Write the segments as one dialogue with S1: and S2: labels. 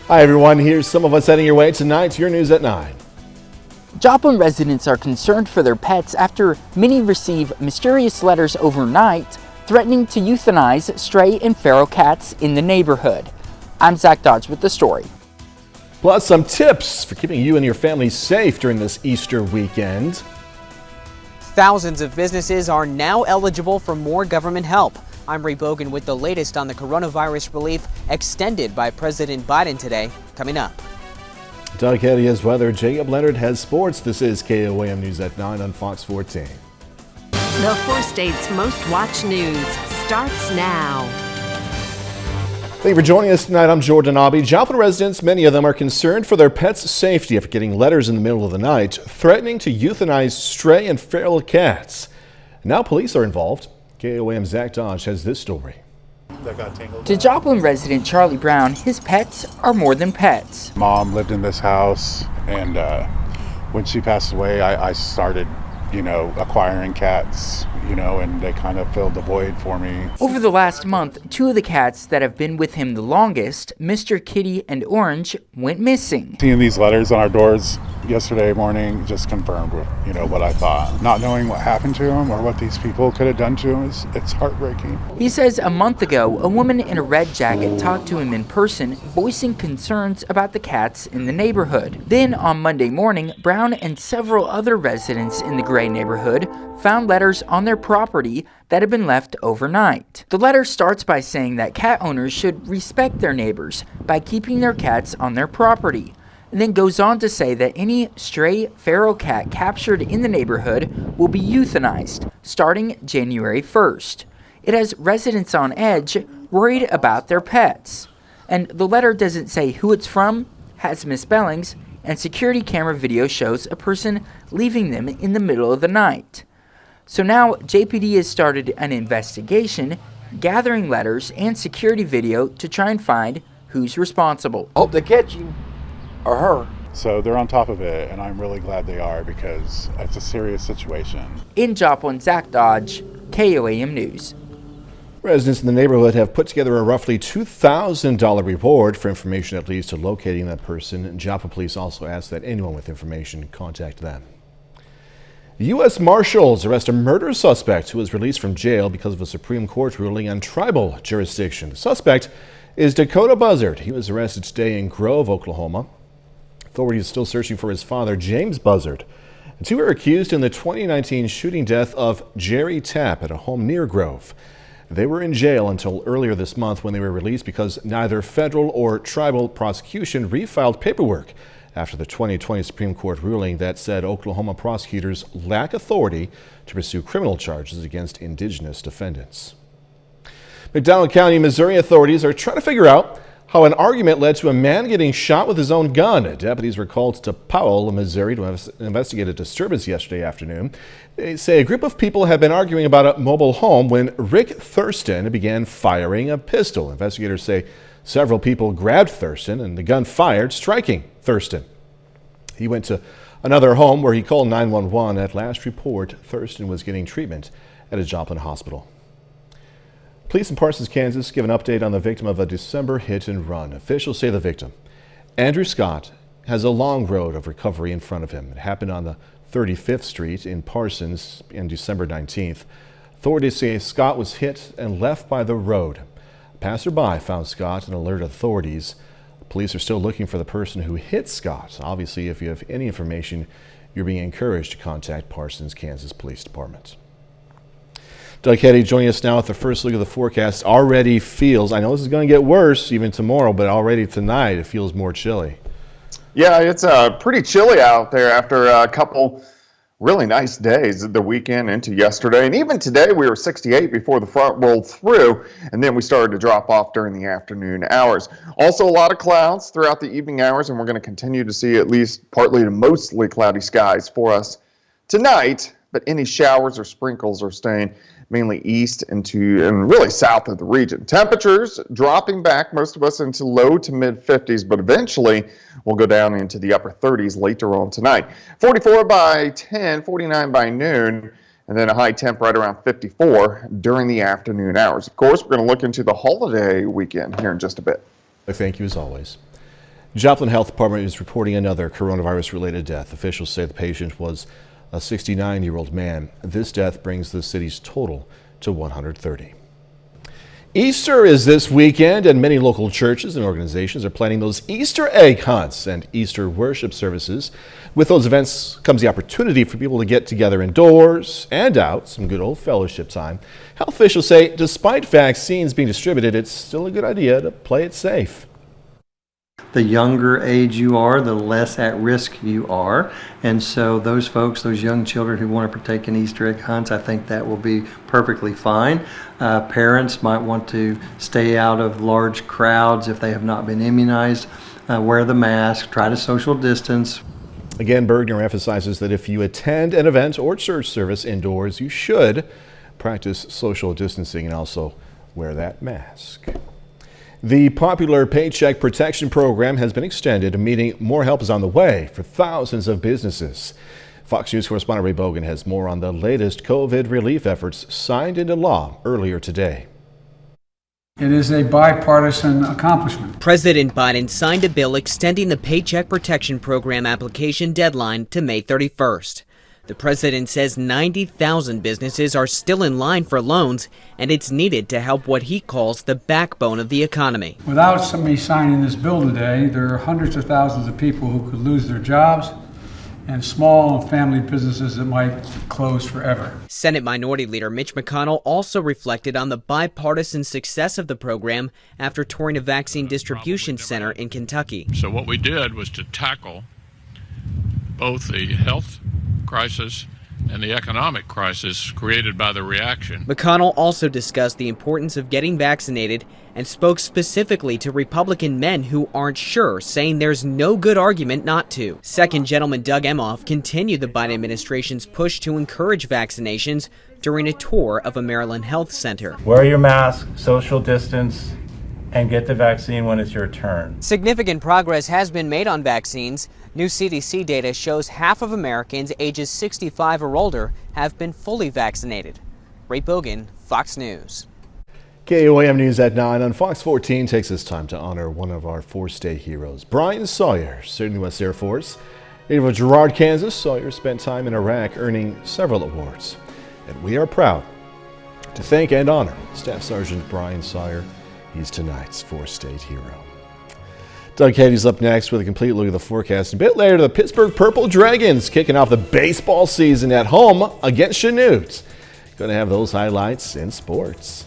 S1: Hi everyone, here's some of what's heading your way tonight. Your news at 9.
S2: Joplin residents are concerned for their pets after many receive mysterious letters overnight threatening to euthanize stray and feral cats in the neighborhood. I'm Zach Dodge with the story.
S1: Plus some tips for keeping you and your family safe during this Easter weekend.
S3: Thousands of businesses are now eligible for more government help. I'm Ray Bogan with the latest on the coronavirus relief extended by President Biden today, coming up.
S1: Doug Heddy has weather. Jacob Leonard has sports. This is KOAM News at 9 on Fox 14.
S4: The 4 states' most watched news starts now.
S1: Thank you for joining us tonight. I'm Jordan Aubie. Joplin residents, many of them are concerned for their pets' safety after getting letters in the middle of the night threatening to euthanize stray and feral cats. Now police are involved. KOAM's Zach Dodge has this story.
S2: To Joplin resident Charlie Brown, his pets are more than pets.
S5: Mom lived in this house, and when she passed away, I started, acquiring cats, and they kind of filled the void for me.
S2: Over the last month, 2 of the cats that have been with him the longest, Mr. Kitty and Orange, went missing.
S5: Seeing these letters on our doors yesterday morning just confirmed what I thought. Not knowing what happened to him or what these people could have done to him, it's heartbreaking.
S2: He says a month ago, a woman in a red jacket talked to him in person, voicing concerns about the cats in the neighborhood. Then on Monday morning, Brown and several other residents in the Gray neighborhood found letters on their property that had been left overnight. The letter starts by saying that cat owners should respect their neighbors by keeping their cats on their property, and then goes on to say that any stray feral cat captured in the neighborhood will be euthanized starting January 1st. It has residents on edge, worried about their pets. And the letter doesn't say who it's from, has misspellings, and security camera video shows a person leaving them in the middle of the night. So now JPD has started an investigation, gathering letters and security video to try and find who's responsible.
S6: Hope they catch him or her.
S5: So they're on top of it, and I'm really glad they are because it's a serious situation.
S2: In Joplin, Zach Dodge, KOAM News.
S1: Residents in the neighborhood have put together a roughly $2,000 reward for information that leads to locating that person. Joplin police also ask that anyone with information contact them. U.S. Marshals arrest a murder suspect who was released from jail because of a Supreme Court ruling on tribal jurisdiction. The suspect is Dakota Buzzard. He was arrested today in Grove, Oklahoma. Authorities are still searching for his father, James Buzzard. The 2 were accused in the 2019 shooting death of Jerry Tapp at a home near Grove. They were in jail until earlier this month when they were released because neither federal or tribal prosecution refiled paperwork after the 2020 Supreme Court ruling that said Oklahoma prosecutors lack authority to pursue criminal charges against indigenous defendants. McDonald County, Missouri authorities are trying to figure out how an argument led to a man getting shot with his own gun. Deputies were called to Powell, Missouri to investigate a disturbance yesterday afternoon. They say a group of people had been arguing about a mobile home when Rick Thurston began firing a pistol. Investigators say several people grabbed Thurston and the gun fired, striking Thurston. He went to another home where he called 911. At last report, Thurston was getting treatment at a Joplin hospital. Police in Parsons, Kansas give an update on the victim of a December hit and run. Officials say the victim, Andrew Scott, has a long road of recovery in front of him. It happened on the 35th Street in Parsons on December 19th. Authorities say Scott was hit and left by the road. A passerby found Scott and alerted authorities. Police are still looking for the person who hit Scott. Obviously, if you have any information, you're being encouraged to contact Parsons, Kansas Police Department. Doug Heddy joining us now with the first look at the forecast. Already feels, I know this is going to get worse even tomorrow, but already tonight it feels more chilly.
S7: Yeah, it's pretty chilly out there after a couple really nice days the weekend into yesterday. And even today we were 68 before the front rolled through, and then we started to drop off during the afternoon hours. Also a lot of clouds throughout the evening hours, and we're going to continue to see at least partly to mostly cloudy skies for us tonight, but any showers or sprinkles are staying mainly east into and really south of the region. Temperatures dropping back, most of us into low to mid 50s, but eventually we'll go down into the upper 30s later on tonight. 44 by 10, 49 by noon, and then a high temp right around 54 during the afternoon hours. Of course, we're going to look into the holiday weekend here in just a bit.
S1: Thank you as always. Joplin Health Department is reporting another coronavirus-related death. Officials say the patient was a 69-year-old man. This death brings the city's total to 130. Easter is this weekend, and many local churches and organizations are planning those Easter egg hunts and Easter worship services. With those events comes the opportunity for people to get together indoors and out, some good old fellowship time. Health officials say despite vaccines being distributed, it's still a good idea to play it safe.
S8: The younger age you are, the less at risk you are. And so those folks, those young children who want to partake in Easter egg hunts, I think that will be perfectly fine. Parents might want to stay out of large crowds if they have not been immunized. Wear the mask, try to social distance.
S1: Again, Bergner emphasizes that if you attend an event or church service indoors, you should practice social distancing and also wear that mask. The popular Paycheck Protection Program has been extended, meaning more help is on the way for thousands of businesses. Fox News correspondent Ray Bogan has more on the latest COVID relief efforts signed into law earlier today.
S9: It is a bipartisan accomplishment.
S3: President Biden signed a bill extending the Paycheck Protection Program application deadline to May 31st. The president says 90,000 businesses are still in line for loans, and it's needed to help what he calls the backbone of the economy.
S9: Without somebody signing this bill today, there are hundreds of thousands of people who could lose their jobs and small and family businesses that might close forever.
S3: Senate Minority Leader Mitch McConnell also reflected on the bipartisan success of the program after touring a vaccine distribution center in Kentucky.
S10: So what we did was to tackle both the health crisis and the economic crisis created by the reaction.
S3: McConnell also discussed the importance of getting vaccinated and spoke specifically to Republican men who aren't sure, saying there's no good argument not to. Second Gentleman Doug Emhoff continued the Biden administration's push to encourage vaccinations during a tour of a Maryland health center.
S11: Wear your mask, social distance, and get the vaccine when it's your turn.
S3: Significant progress has been made on vaccines. New CDC data shows half of Americans ages 65 or older have been fully vaccinated. Ray Bogan, Fox News.
S1: KOAM News at 9 on Fox 14 takes this time to honor one of our four-state heroes, Brian Sawyer, served in the U.S. Air Force. Native of Girard, Kansas, Sawyer spent time in Iraq earning several awards. And we are proud to thank and honor Staff Sergeant Brian Sawyer. He's tonight's four-state hero. Doug Hattie's up next with a complete look at the forecast. A bit later, the Pittsburgh Purple Dragons kicking off the baseball season at home against Chanute. Going to have those highlights in sports.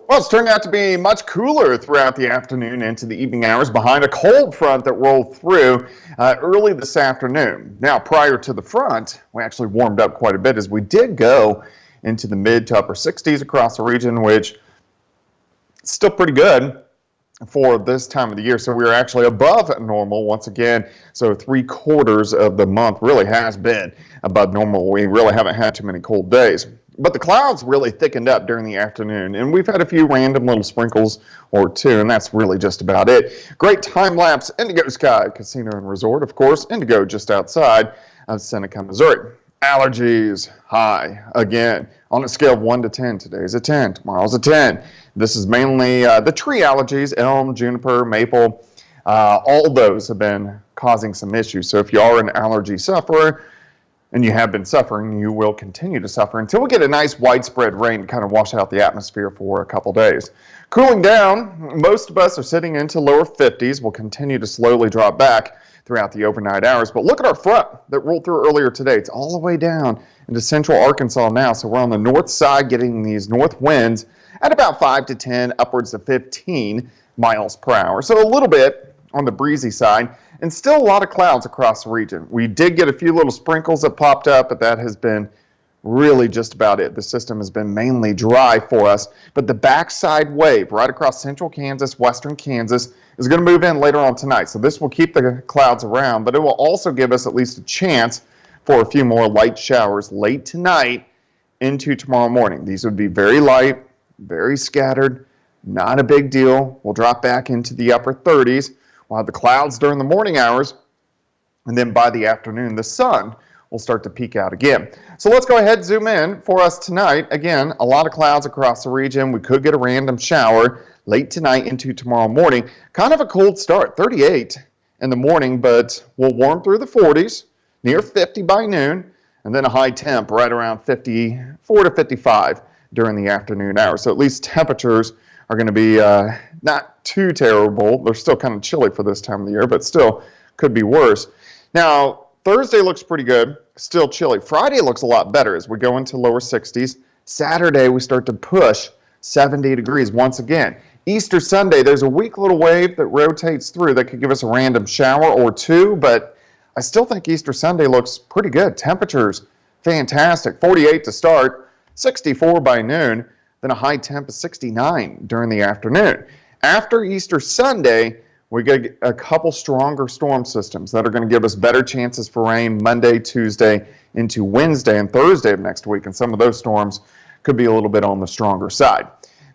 S7: Well, it's turned out to be much cooler throughout the afternoon into the evening hours behind a cold front that rolled through early this afternoon. Now, prior to the front, we actually warmed up quite a bit as we did go into the mid to upper 60s across the region, which is still pretty good for this time of the year. So we were actually above normal once again. So 3/4 of the month really has been above normal. We really haven't had too many cold days. But the clouds really thickened up during the afternoon, and we've had a few random little sprinkles or two, and that's really just about it. Great time-lapse Indigo Sky Casino and Resort, of course, Indigo just outside of Seneca, Missouri. Allergies high again on a scale of 1 to 10. Today's a 10, tomorrow's a 10. This is mainly the tree allergies, elm, juniper, maple. All those have been causing some issues. So if you are an allergy sufferer, and you have been suffering, you will continue to suffer until we get a nice widespread rain to kind of wash out the atmosphere for a couple days. Cooling down, most of us are sitting into lower 50s. We'll continue to slowly drop back throughout the overnight hours. But look at our front that rolled through earlier today. It's all the way down into central Arkansas now. So we're on the north side getting these north winds at about 5 to 10, upwards of 15 miles per hour. So a little bit on the breezy side. And still a lot of clouds across the region. We did get a few little sprinkles that popped up, but that has been really just about it. The system has been mainly dry for us, but the backside wave right across central Kansas, western Kansas is going to move in later on tonight. So this will keep the clouds around, but it will also give us at least a chance for a few more light showers late tonight into tomorrow morning. These would be very light, very scattered, not a big deal. We'll drop back into the upper 30s. We'll have the clouds during the morning hours, and then by the afternoon, the sun will start to peak out again. So let's go ahead and zoom in for us tonight. Again, a lot of clouds across the region. We could get a random shower late tonight into tomorrow morning. Kind of a cold start, 38 in the morning, but we'll warm through the 40s, near 50 by noon, and then a high temp right around 54 to 55 during the afternoon hours. So at least temperatures are going to be not too terrible. They're still kind of chilly for this time of the year, but still could be worse. Now, Thursday looks pretty good, still chilly. Friday looks a lot better as we go into lower 60s. Saturday, we start to push 70 degrees once again. Easter Sunday, there's a weak little wave that rotates through that could give us a random shower or two, but I still think Easter Sunday looks pretty good. Temperatures, fantastic. 48 to start, 64 by noon, then a high temp of 69 during the afternoon. After Easter Sunday, we get a couple stronger storm systems that are going to give us better chances for rain Monday, Tuesday, into Wednesday and Thursday of next week, and some of those storms could be a little bit on the stronger side.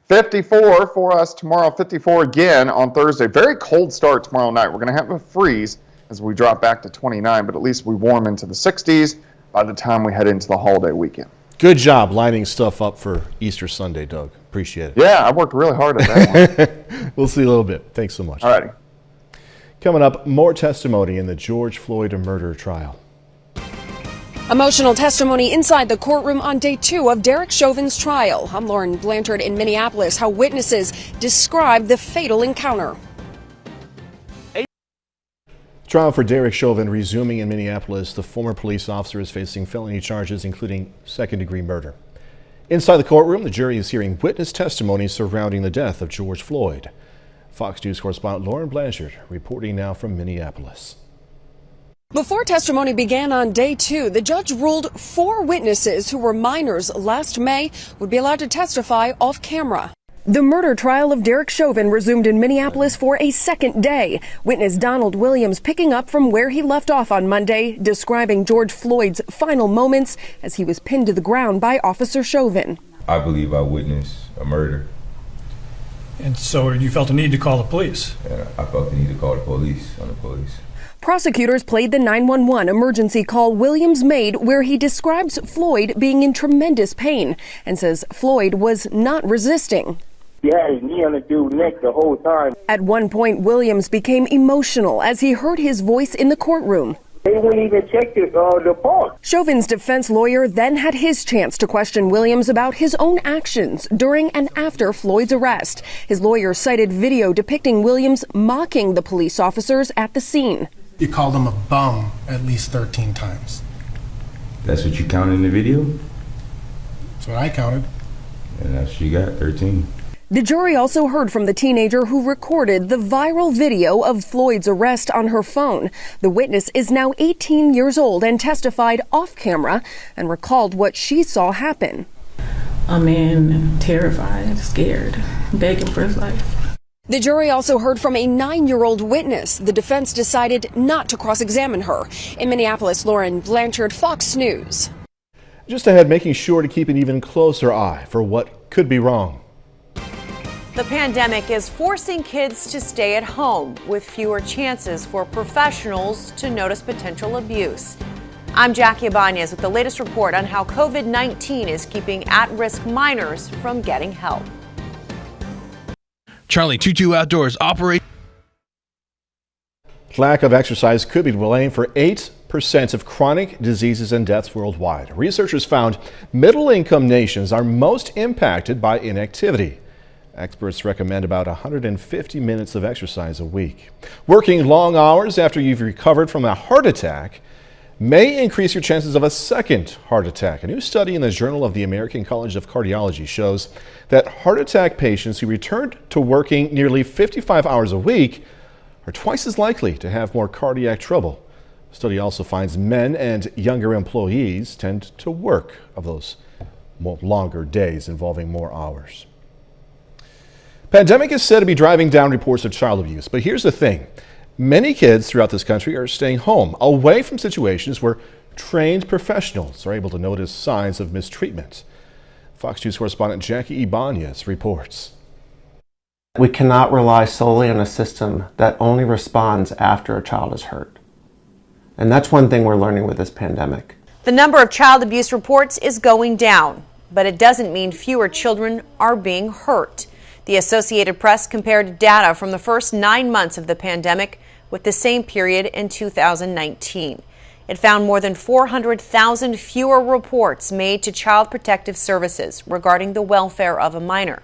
S7: 54 for us tomorrow, 54 again on Thursday. Very cold start tomorrow night. We're going to have a freeze as we drop back to 29, but at least we warm into the 60s by the time we head into the holiday weekend.
S1: Good job lining stuff up for Easter Sunday, Doug. Appreciate it.
S7: Yeah, I worked really hard at that one.
S1: We'll see you a little bit. Thanks so much.
S7: All righty.
S1: Coming up, more testimony in the George Floyd murder trial.
S12: Emotional testimony inside the courtroom on day 2 of Derek Chauvin's trial. I'm Lauren Blanchard in Minneapolis. How witnesses describe the fatal encounter.
S1: Trial for Derek Chauvin resuming in Minneapolis. The former police officer is facing felony charges, including second-degree murder. Inside the courtroom, the jury is hearing witness testimony surrounding the death of George Floyd. Fox News correspondent Lauren Blanchard reporting now from Minneapolis.
S12: Before testimony began on day 2, the judge ruled 4 witnesses who were minors last May would be allowed to testify off camera. The murder trial of Derek Chauvin resumed in Minneapolis for a second day. Witness Donald Williams picking up from where he left off on Monday, describing George Floyd's final moments as he was pinned to the ground by Officer Chauvin.
S13: I believe I witnessed a murder.
S14: And so you felt the need to call the police?
S13: And I felt the need to call the police on the police.
S12: Prosecutors played the 911 emergency call Williams made where he describes Floyd being in tremendous pain and says Floyd was not resisting.
S15: He had his knee on the dude's neck the whole time.
S12: At one point, Williams became emotional as he heard his voice in the courtroom.
S15: They wouldn't even check the pulse.
S12: Chauvin's defense lawyer then had his chance to question Williams about his own actions during and after Floyd's arrest. His lawyer cited video depicting Williams mocking the police officers at the scene.
S16: You called him a bum at least 13 times.
S13: That's what you counted in the video?
S16: That's what I counted.
S13: And that's what you got, 13.
S12: The jury also heard from the teenager who recorded the viral video of Floyd's arrest on her phone. The witness is now 18 years old and testified off camera and recalled what she saw happen.
S17: A man terrified, scared, begging for his life.
S12: The jury also heard from a 9-year-old witness. The defense decided not to cross-examine her. In Minneapolis, Lauren Blanchard, Fox News.
S1: Just ahead, making sure to keep an even closer eye for what could be wrong.
S18: The pandemic is forcing kids to stay at home with fewer chances for professionals to notice potential abuse. I'm Jackie Ibanez with the latest report on how COVID-19 is keeping at-risk minors from getting help.
S19: Charlie 22 Outdoors operate.
S1: Lack of exercise could be blamed for 8% of chronic diseases and deaths worldwide. Researchers found middle-income nations are most impacted by inactivity. Experts recommend about 150 minutes of exercise a week. Working long hours after you've recovered from a heart attack may increase your chances of a second heart attack. A new study in the Journal of the American College of Cardiology shows that heart attack patients who returned to working nearly 55 hours a week are twice as likely to have more cardiac trouble. The study also finds men and younger employees tend to work of those longer days involving more hours. Pandemic is said to be driving down reports of child abuse, but here's the thing. Many kids throughout this country are staying home, away from situations where trained professionals are able to notice signs of mistreatment. Fox News correspondent Jackie Ibanez reports.
S20: We cannot rely solely on a system that only responds after a child is hurt. And that's one thing we're learning with this pandemic.
S18: The number of child abuse reports is going down, but it doesn't mean fewer children are being hurt. The Associated Press compared data from the first 9 months of the pandemic with the same period in 2019. It found more than 400,000 fewer reports made to Child Protective Services regarding the welfare of a minor.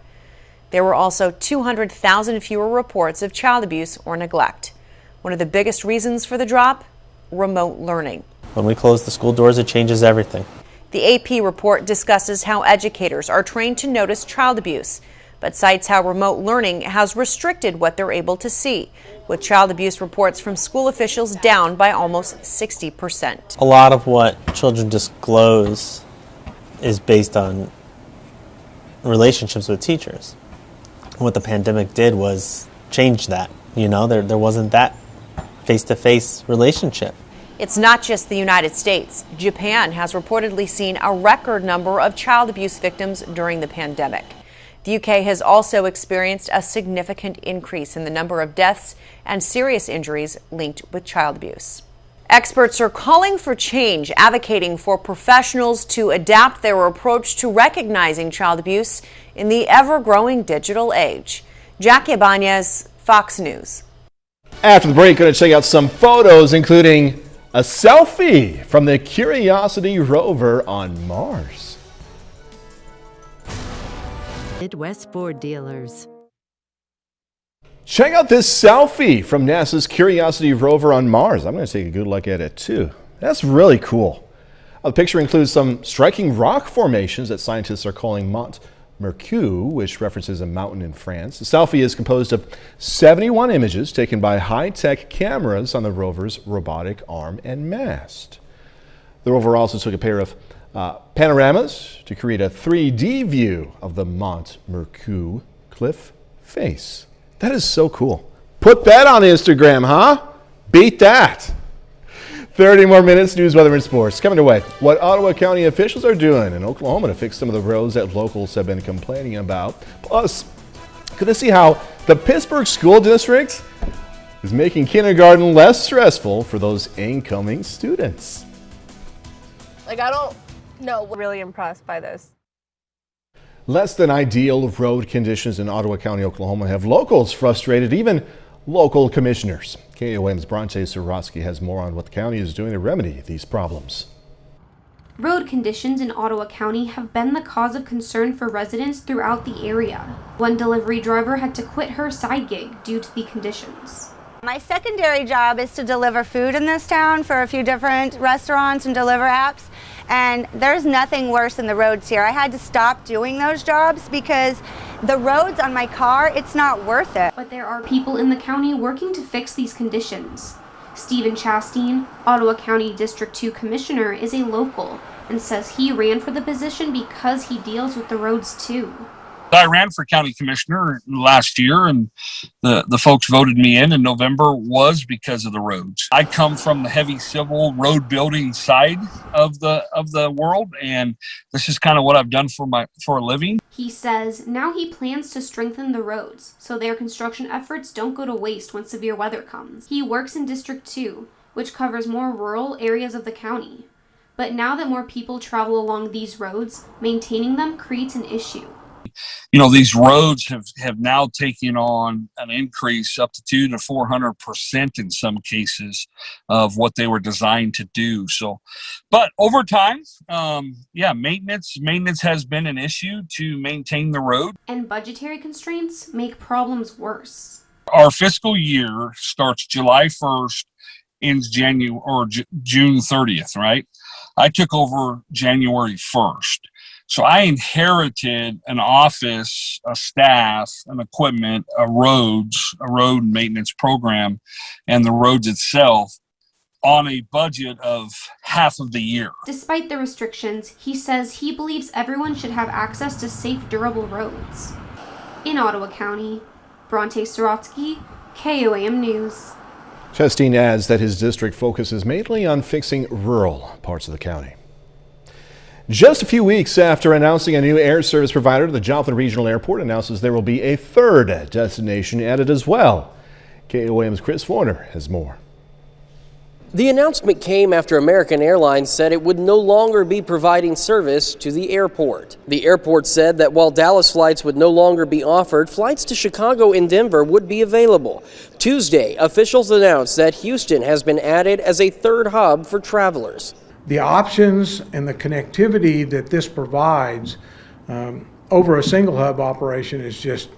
S18: There were also 200,000 fewer reports of child abuse or neglect. One of the biggest reasons for the drop? Remote learning.
S21: When we close the school doors, it changes everything.
S18: The AP report discusses how educators are trained to notice child abuse, but cites how remote learning has restricted what they're able to see, with child abuse reports from school officials down by almost 60%.
S21: A lot of what children disclose is based on relationships with teachers. What the pandemic did was change that. There wasn't that face-to-face relationship.
S18: It's not just the United States. Japan has reportedly seen a record number of child abuse victims during the pandemic. The UK has also experienced a significant increase in the number of deaths and serious injuries linked with child abuse. Experts are calling for change, advocating for professionals to adapt their approach to recognizing child abuse in the ever-growing digital age. Jackie Ibanez, Fox News.
S1: After the break, going to check out some photos, including a selfie from the Curiosity rover on Mars.
S4: Midwest Ford dealers.
S1: Check out this selfie from NASA's Curiosity rover on Mars. I'm going to take a good look at it too. That's really cool. The picture includes some striking rock formations that scientists are calling Mont Mercure, which references a mountain in France. The selfie is composed of 71 images taken by high-tech cameras on the rover's robotic arm and mast. The rover also took a pair of panoramas to create a 3D view of the Mont Mercure cliff face. That is so cool. Put that on Instagram, huh? Beat that. 30 more minutes, news, weather, and sports. Coming away, what Ottawa County officials are doing in Oklahoma to fix some of the roads that locals have been complaining about. Plus, going to see how the Pittsburgh School District is making kindergarten less stressful for those incoming students.
S22: I don't know. Really impressed by this.
S1: Less than ideal road conditions in Ottawa County, Oklahoma have locals frustrated, even local commissioners. KOM's Bronte Surosky has more on what the county is doing to remedy these problems.
S23: Road conditions in Ottawa County have been the cause of concern for residents throughout the area. One delivery driver had to quit her side gig due to the conditions.
S24: My secondary job is to deliver food in this town for a few different restaurants and deliver apps, and there's nothing worse than the roads here. I had to stop doing those jobs because the roads on my car, it's not worth it.
S23: But there are people in the county working to fix these conditions. Stephen Chastain, Ottawa County District 2 Commissioner, is a local and says he ran for the position because he deals with the roads too.
S25: I ran for county commissioner last year, and the folks voted me in November was because of the roads. I come from the heavy civil road building side of the world, and this is kind of what I've done for a living.
S23: He says now he plans to strengthen the roads so their construction efforts don't go to waste when severe weather comes. He works in District 2, which covers more rural areas of the county. But now that more people travel along these roads, maintaining them creates an issue.
S25: These roads have now taken on an increase up to 200 to 400% in some cases of what they were designed to do. So, but over time, maintenance has been an issue to maintain the road.
S23: And budgetary constraints make problems worse.
S25: Our fiscal year starts July 1st, ends June 30th, right? I took over January 1st. So I inherited an office, a staff, an equipment, a road maintenance program, and the roads itself on a budget of half of the year.
S23: Despite the restrictions, he says he believes everyone should have access to safe, durable roads. In Ottawa County, Bronte Surosky, KOAM News.
S1: Chastain adds that his district focuses mainly on fixing rural parts of the county. Just a few weeks after announcing a new air service provider, the Joplin Regional Airport announces there will be a third destination added as well. KOAM's Chris Warner has more.
S2: The announcement came after American Airlines said it would no longer be providing service to the airport. The airport said that while Dallas flights would no longer be offered, flights to Chicago and Denver would be available. Tuesday, officials announced that Houston has been added as a third hub for travelers.
S5: The options and the connectivity that this provides over a single hub operation is just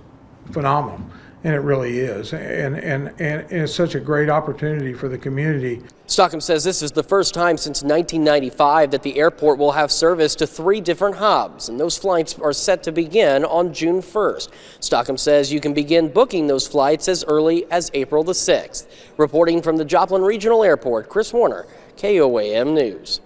S5: phenomenal. And it really is. And it's such a great opportunity for the community.
S2: Stockham says this is the first time since 1995 that the airport will have service to 3 different hubs, and those flights are set to begin on June 1st. Stockham says you can begin booking those flights as early as April the 6th. Reporting from the Joplin Regional Airport, Chris Warner, KOAM News.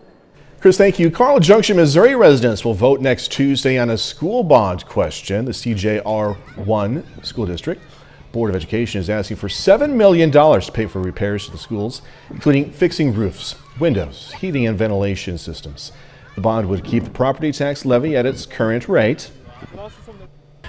S1: Chris, thank you. Carl Junction, Missouri residents will vote next Tuesday on a school bond question. The CJR1 school district Board of Education is asking for $7 million to pay for repairs to the schools, including fixing roofs, windows, heating and ventilation systems. The bond would keep the property tax levy at its current rate.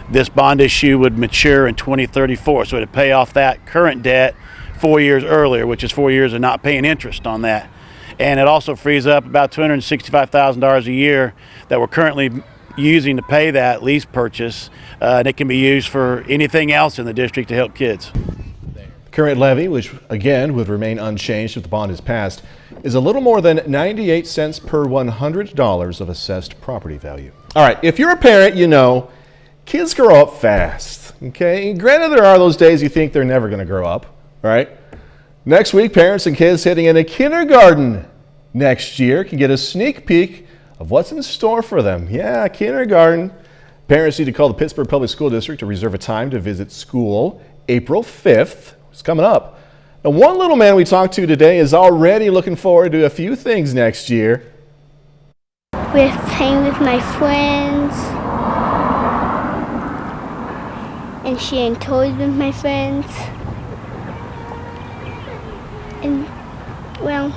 S6: This bond issue would mature in 2034, so it would pay off that current debt 4 years earlier, which is 4 years of not paying interest on that. And it also frees up about $265,000 a year that we're currently using to pay that lease purchase, and it can be used for anything else in the district to help kids.
S1: Current levy, which again would remain unchanged if the bond is passed, is a little more than 98 cents per $100 of assessed property value. All right, if you're a parent, you know kids grow up fast. Okay, granted, there are those days you think they're never going to grow up. Right? Next week, parents and kids heading into kindergarten next year can get a sneak peek of what's in store for them. Yeah, kindergarten. Parents need to call the Pittsburgh Public School District to reserve a time to visit school. April 5th. It's coming up. And one little man we talked to today is already looking forward to a few things next year.
S8: With playing with my friends and sharing toys with my friends. And, well,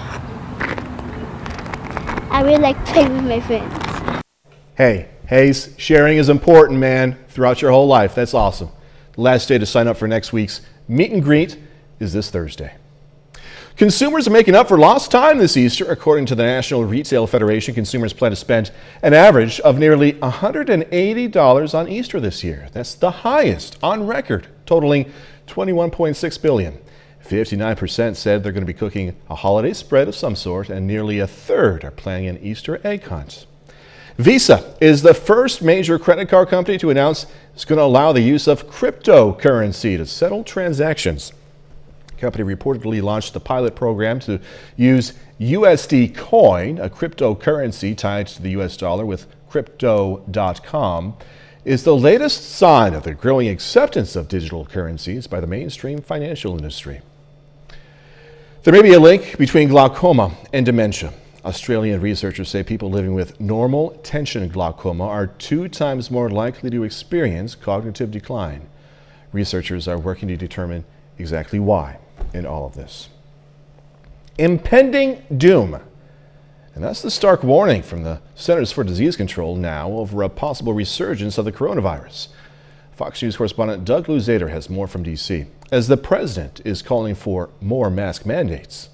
S8: I really like playing with my friends.
S1: Hey, Hayes, sharing is important, man, throughout your whole life. That's awesome. The last day to sign up for next week's meet and greet is this Thursday. Consumers are making up for lost time this Easter. According to the National Retail Federation, consumers plan to spend an average of nearly $180 on Easter this year. That's the highest on record, totaling $21.6 billion. 59% said they're going to be cooking a holiday spread of some sort, and nearly a third are planning an Easter egg hunt. Visa is the first major credit card company to announce it's going to allow the use of cryptocurrency to settle transactions. The company reportedly launched the pilot program to use USD Coin, a cryptocurrency tied to the US dollar, with Crypto.com. Is the latest sign of the growing acceptance of digital currencies by the mainstream financial industry. There may be a link between glaucoma and dementia. Australian researchers say people living with normal tension glaucoma are 2 times more likely to experience cognitive decline. Researchers are working to determine exactly why in all of this. Impending doom. And that's the stark warning from the Centers for Disease Control now over a possible resurgence of the coronavirus. Fox News correspondent Doug Luzader has more from D.C. as the president is calling for more mask mandates.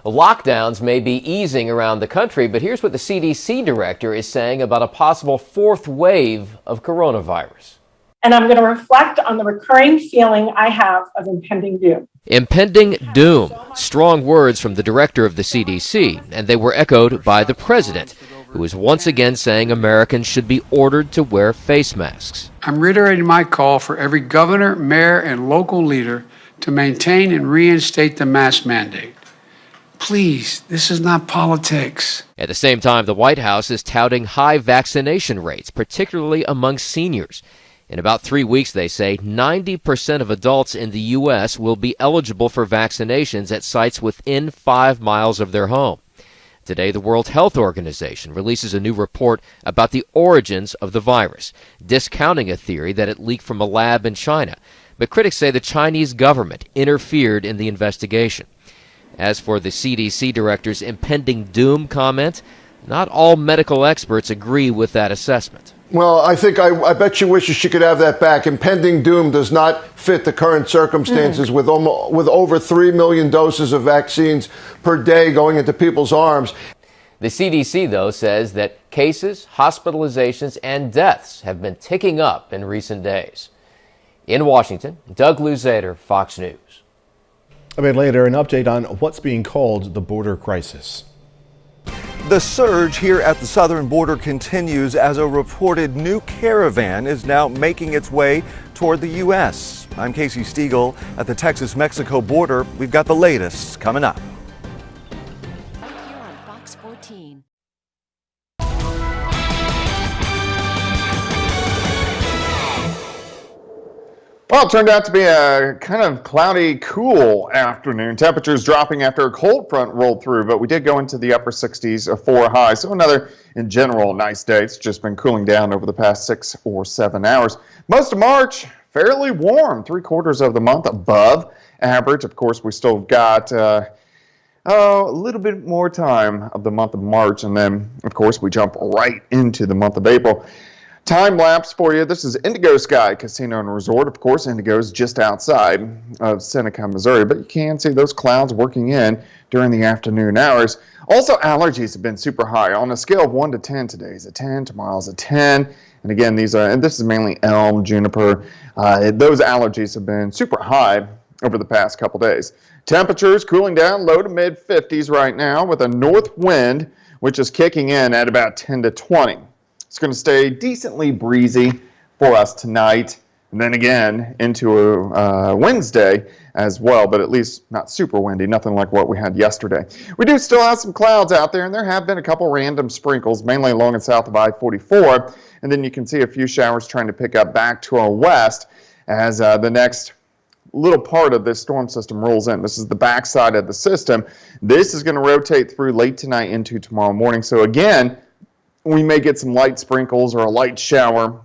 S9: Lockdowns may be easing around the country, but here's what the CDC director is saying about a possible 4th wave of coronavirus.
S26: And I'm going to reflect on the recurring feeling I have of impending doom.
S9: Impending doom. Strong words from the director of the CDC, and they were echoed by the president, who is once again saying Americans should be ordered to wear face masks.
S27: I'm reiterating my call for every governor, mayor, and local leader to maintain and reinstate the mask mandate. Please, this is not politics.
S9: At the same time, the White House is touting high vaccination rates, particularly among seniors. In about 3 weeks, they say, 90% of adults in the U.S. will be eligible for vaccinations at sites within 5 miles of their home. Today, the World Health Organization releases a new report about the origins of the virus, discounting a theory that it leaked from a lab in China. But critics say the Chinese government interfered in the investigation. As for the CDC director's impending doom comment, not all medical experts agree with that assessment.
S3: Well, I think I bet she wishes she could have that back. Impending doom does not fit the current circumstances with over 3 million doses of vaccines per day going into people's arms.
S9: The CDC, though, says that cases, hospitalizations, and deaths have been ticking up in recent days. In Washington, Doug Luzader, Fox News.
S1: A bit later, an update on what's being called the border crisis.
S7: The surge here at the southern border continues as a reported new caravan is now making its way toward the U.S. I'm Casey Stiegel at the Texas-Mexico border. We've got the latest coming up.
S4: Right here on Fox 14.
S10: Well, it turned out to be a kind of cloudy, cool afternoon. Temperatures dropping after a cold front rolled through, but we did go into the upper 60s for a high. So another, in general, nice day. It's just been cooling down over the past 6 or 7 hours. Most of March, fairly warm, 3/4 of the month above average. Of course, we still got a little bit more time of the month of March, and then, of course, we jump right into the month of April. Time lapse for you. This is Indigo Sky Casino and Resort. Of course, Indigo is just outside of Seneca, Missouri, but you can see those clouds working in during the afternoon hours. Also, allergies have been super high. On a scale of 1 to 10, today's a 10, tomorrow's a 10. And again, this is mainly elm, juniper. Those allergies have been super high over the past couple days. Temperatures cooling down low to mid 50s right now with a north wind, which is kicking in at about 10 to 20. It's going to stay decently breezy for us tonight, and then again into Wednesday as well, but at least not super windy, nothing like what we had yesterday. We do still have some clouds out there, and there have been a couple random sprinkles, mainly along and south of I-44, and then you can see a few showers trying to pick up back to our west as the next little part of this storm system rolls in. This is the backside of the system. This is going to rotate through late tonight into tomorrow morning, so again, we may get some light sprinkles or a light shower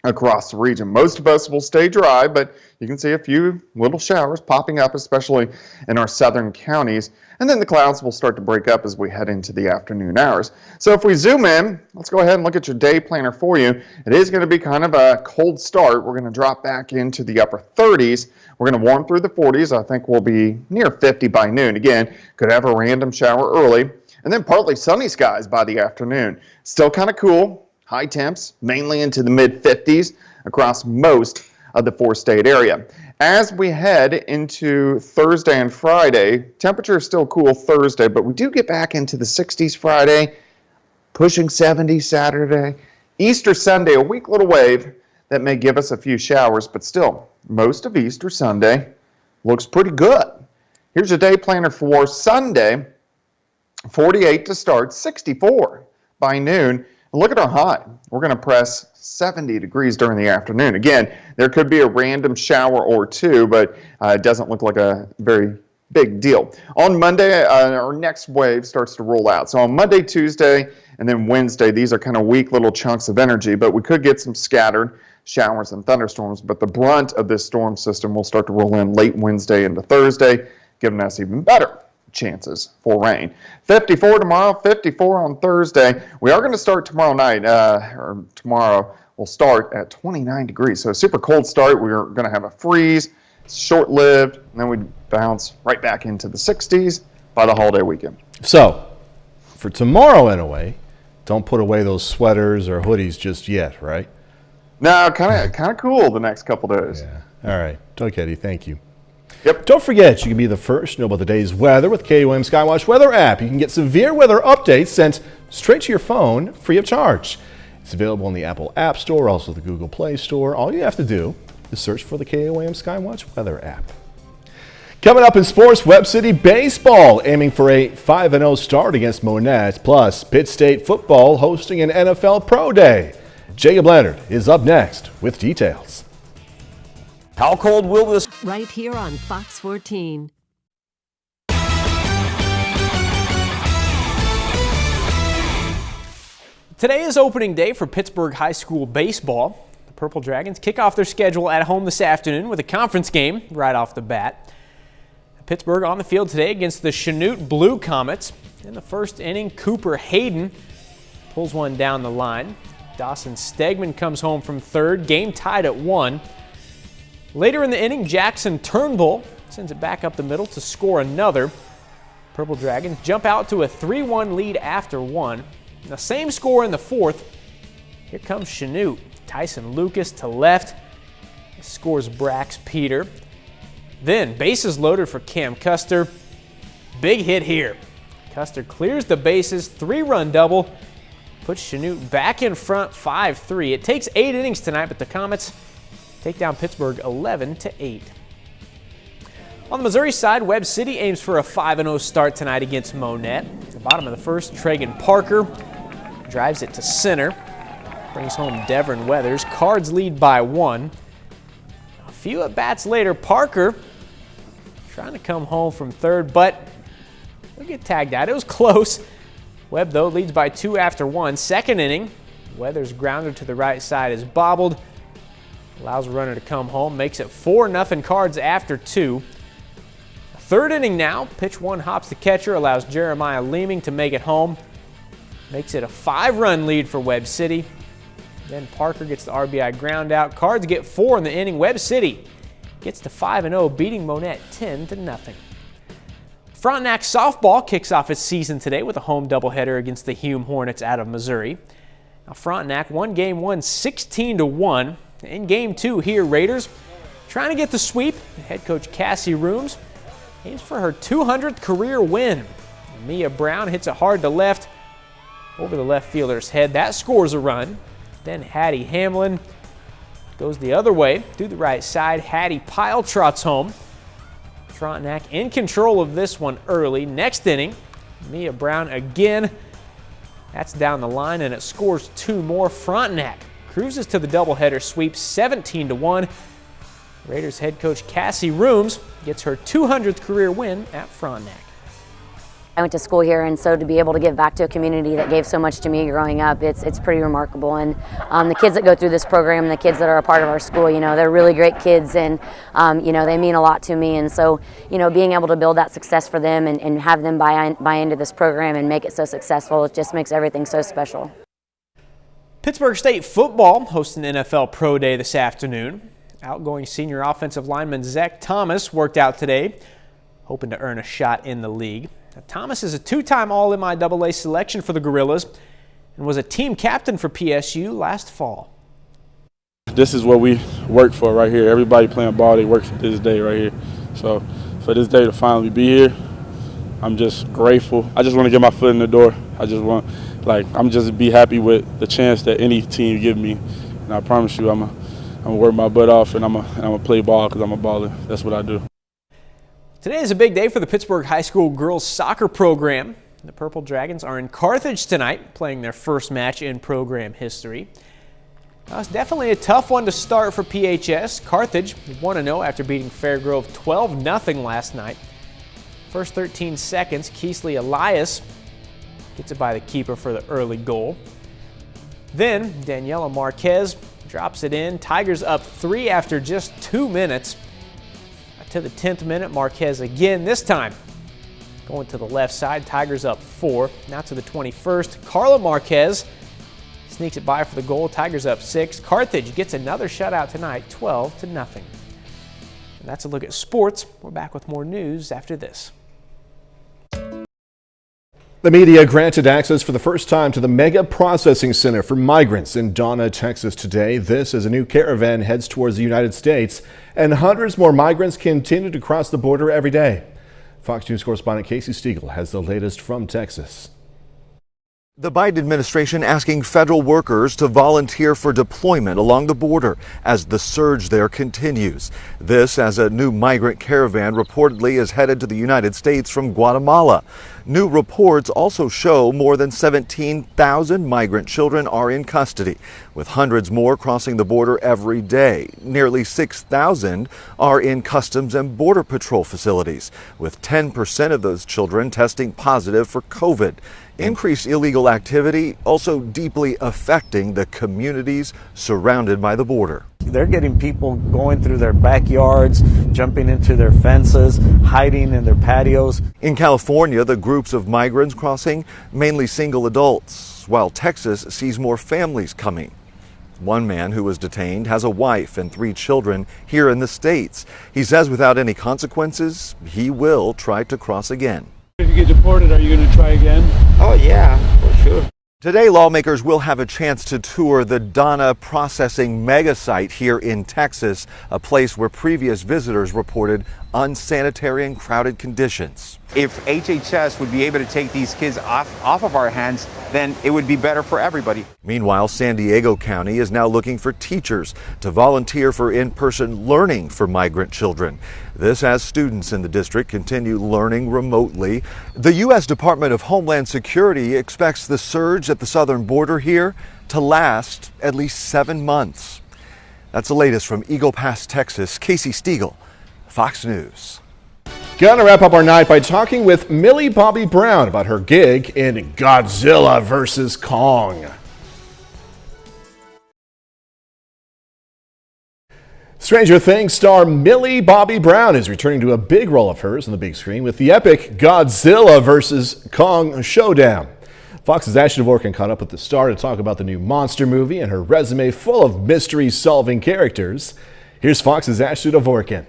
S10: across the region. Most of us will stay dry, but you can see a few little showers popping up, especially in our southern counties. And then the clouds will start to break up as we head into the afternoon hours. So if we zoom in, let's go ahead and look at your day planner for you. It is going to be kind of a cold start. We're going to drop back into the upper 30s. We're going to warm through the 40s. I think we'll be near 50 by noon. Again, could have a random shower early. And then partly sunny skies by the afternoon. Still kind of cool, high temps, mainly into the mid-50s across most of the 4-state area. As we head into Thursday and Friday, temperature is still cool Thursday, but we do get back into the 60s Friday, pushing 70 Saturday. Easter Sunday, a weak little wave that may give us a few showers, but still, most of Easter Sunday looks pretty good. Here's your day planner for Sunday. 48 to start, 64 by noon. And look at our high. We're going to press 70 degrees during the afternoon. Again, there could be a random shower or two, but it doesn't look like a very big deal. On Monday, our next wave starts to roll out. So on Monday, Tuesday, and then Wednesday, these are kind of weak little chunks of energy, but we could get some scattered showers and thunderstorms. But the brunt of this storm system will start to roll in late Wednesday into Thursday, giving us even better chances for rain. 54 tomorrow, 54 on Thursday. We are going to start tomorrow night, or tomorrow we'll start at 29 degrees. So a super cold start. We're going to have a freeze, short-lived, and then we bounce right back into the 60s by the holiday weekend.
S1: So, for tomorrow anyway, don't put away those sweaters or hoodies just yet, right?
S10: No, kind of cool the next couple days.
S1: Yeah. All right. Okay, Eddie, thank you. Yep. Don't forget, you can be the first to know about the day's weather with KUM Skywatch Weather app. You can get severe weather updates sent straight to your phone free of charge. It's available in the Apple App Store, also the Google Play Store. All you have to do is search for the KUM Skywatch Weather app. Coming up in sports, Webb City Baseball aiming for a 5-0 start against Monette. Plus, Pitt State Football hosting an NFL Pro Day. Jacob Leonard is up next with details.
S11: How cold will this?
S4: Right here on Fox 14.
S14: Today is opening day for Pittsburgh High School baseball. The Purple Dragons kick off their schedule at home this afternoon with a conference game right off the bat. Pittsburgh on the field today against the Chanute Blue Comets. In the first inning, Cooper Hayden pulls one down the line. Dawson Stegman comes home from third, game tied at 1. Later in the inning, Jackson Turnbull sends it back up the middle to score another. Purple Dragons jump out to a 3-1 lead after 1. The same score in the fourth. Here comes Chanute. Tyson Lucas to left. Scores Brax Peter. Then bases loaded for Cam Custer. Big hit here. Custer clears the bases, 3-run double. Puts Chanute back in front, 5-3. It takes 8 innings tonight, but the Comets take down Pittsburgh 11-8. On the Missouri side, Webb City aims for a 5-0 start tonight against Monette. At the bottom of the first, Tragan Parker drives it to center. Brings home Devin Weathers. Cards lead by 1. A few at-bats later, Parker trying to come home from third, but he'll get tagged out. It was close. Webb, though, leads by 2 after 1. Second inning, Weathers grounded to the right side is bobbled. Allows a runner to come home. Makes it 4-0 Cards after 2. Third inning now. Pitch 1 hops the catcher. Allows Jeremiah Leeming to make it home. Makes it a 5-run lead for Webb City. Then Parker gets the RBI ground out. Cards get 4 in the inning. Webb City gets to 5-0, beating Monette 10-0. Frontenac softball kicks off its season today with a home doubleheader against the Hume Hornets out of Missouri. Now Frontenac won game 1 16-1. In game 2 here, Raiders trying to get the sweep. Head coach Cassie Rooms aims for her 200th career win. Mia Brown hits it hard to left over the left fielder's head. That scores a run. Then Hattie Hamlin goes the other way through the right side. Hattie pile trots home. Frontenac in control of this one early. Next inning, Mia Brown again. That's down the line, and it scores 2 more. Frontenac cruises to the doubleheader sweep, 17-1. Raiders head coach Cassie Rooms gets her 200th career win at Frontenac.
S12: I went to school here, and so to be able to give back to a community that gave so much to me growing up, it's pretty remarkable. And the kids that go through this program, the kids that are a part of our school, they're really great kids, and they mean a lot to me. And so, being able to build that success for them and have them buy into this program and make it so successful, it just makes everything so special.
S14: Pittsburgh State football hosts an NFL Pro Day this afternoon. Outgoing senior offensive lineman Zach Thomas worked out today, hoping to earn a shot in the league. Now, Thomas is a 2-time All-MIAA selection for the Gorillas and was a team captain for PSU last fall.
S13: This is what we work for right here. Everybody playing ball, they work for this day right here. So for this day to finally be here, I'm just grateful. I just want to get my foot in the door. I'm just be happy with the chance that any team give me. And I promise you, I'm gonna work my butt off, and I'm gonna play ball because I'm a baller. That's what I do.
S14: Today is a big day for the Pittsburgh High School girls soccer program. The Purple Dragons are in Carthage tonight, playing their first match in program history. Now, it's definitely a tough one to start for PHS. Carthage 1-0 after beating Fairgrove 12-0 last night. First 13 seconds, Keesley Elias gets it by the keeper for the early goal. Then Daniela Marquez drops it in. Tigers up 3 after just 2 minutes. To the 10th minute, Marquez again, this time going to the left side. Tigers up 4. Now to the 21st, Carla Marquez sneaks it by for the goal. Tigers up 6. Carthage gets another shutout tonight, 12-0. And that's a look at sports. We're back with more news after this.
S1: The media granted access for the first time to the Mega Processing Center for Migrants in Donna, Texas today. This as a new caravan heads towards the United States, and hundreds more migrants continue to cross the border every day. Fox News correspondent Casey Stiegel has the latest from Texas.
S7: The Biden administration asking federal workers to volunteer for deployment along the border as the surge there continues. This as a new migrant caravan reportedly is headed to the United States from Guatemala. New reports also show more than 17,000 migrant children are in custody, with hundreds more crossing the border every day. Nearly 6,000 are in Customs and Border Patrol facilities, with 10% of those children testing positive for COVID. Increased illegal activity also deeply affecting the communities surrounded by the border.
S15: They're getting people going through their backyards, jumping into their fences, hiding in their patios.
S7: In California, the groups of migrants crossing, mainly single adults. while Texas sees more families coming. One man who was detained has a wife and 3 children here in the States. He says without any consequences, he will try to cross again.
S16: If you get deported, are you going to try again?
S7: Oh yeah, for sure. Today, lawmakers will have a chance to tour the Donna processing mega site here in Texas, a place where previous visitors reported unsanitary and crowded conditions.
S17: If HHS would be able to take these kids off of our hands, then it would be better for everybody.
S7: Meanwhile, San Diego County is now looking for teachers to volunteer for in-person learning for migrant children. This as students in the district continue learning remotely. The U.S. Department of Homeland Security expects the surge at the southern border here to last at least 7 months. That's the latest from Eagle Pass, Texas. Casey Stiegel, Fox News.
S1: Gonna wrap up our night by talking with Millie Bobby Brown about her gig in Godzilla vs. Kong. Stranger Things star Millie Bobby Brown is returning to a big role of hers on the big screen with the epic Godzilla vs. Kong showdown. Fox's Ashley Dvorkin caught up with the star to talk about the new monster movie and her resume full of mystery-solving characters. Here's Fox's Ashley Dvorkin.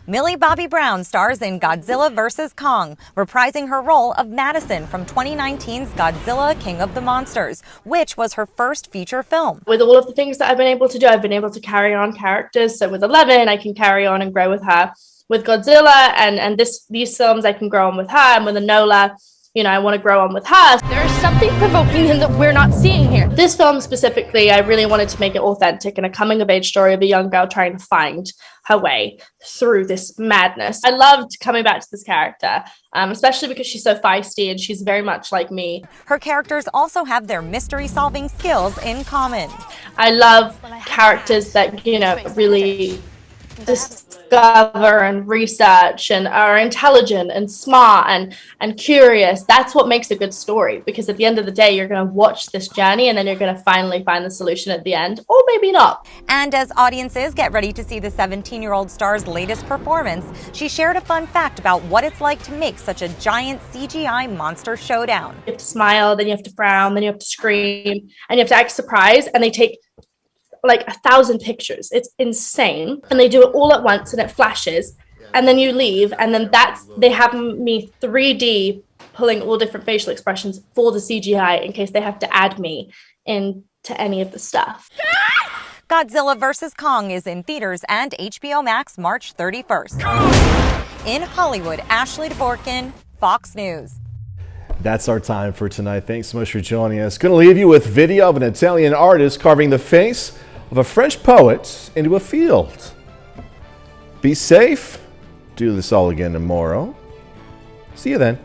S18: Millie Bobby Brown stars in Godzilla vs. Kong, reprising her role of Madison from 2019's Godzilla King of the Monsters, which was her first feature film.
S19: With all of the things that I've been able to do, I've been able to carry on characters. So with Eleven, I can carry on and grow with her. With Godzilla and these films, I can grow on with her. And with Enola, you know, I want to grow on with her. There's something provoking in that we're not seeing here. This film specifically, I really wanted to make it authentic and a coming-of-age story of a young girl trying to find her way through this madness. I loved coming back to this character, especially because she's so feisty and she's very much like me.
S18: Her characters also have their mystery-solving skills in common.
S19: I love characters that, you know, really discover and research and are intelligent and smart and curious. That's what makes a good story, because at the end of the day, you're going to watch this journey and then you're going to finally find the solution at the end, or maybe not.
S18: And as audiences get ready to see the 17-year-old star's latest performance, she shared a fun fact about what it's like to make such a giant CGI monster showdown.
S19: You have to smile, then you have to frown, then you have to scream, and you have to act surprised, and they take like 1,000 pictures. It's insane. And they do it all at once and it flashes, and then you leave, and then they have me 3D pulling all different facial expressions for the CGI in case they have to add me into any of the stuff.
S18: Godzilla vs. Kong is in theaters and HBO Max March 31st. In Hollywood, Ashley Dvorkin, Fox News.
S1: That's our time for tonight. Thanks so much for joining us. Going to leave you with video of an Italian artist carving the face of a French poet into a field. Be safe. Do this all again tomorrow. See you then.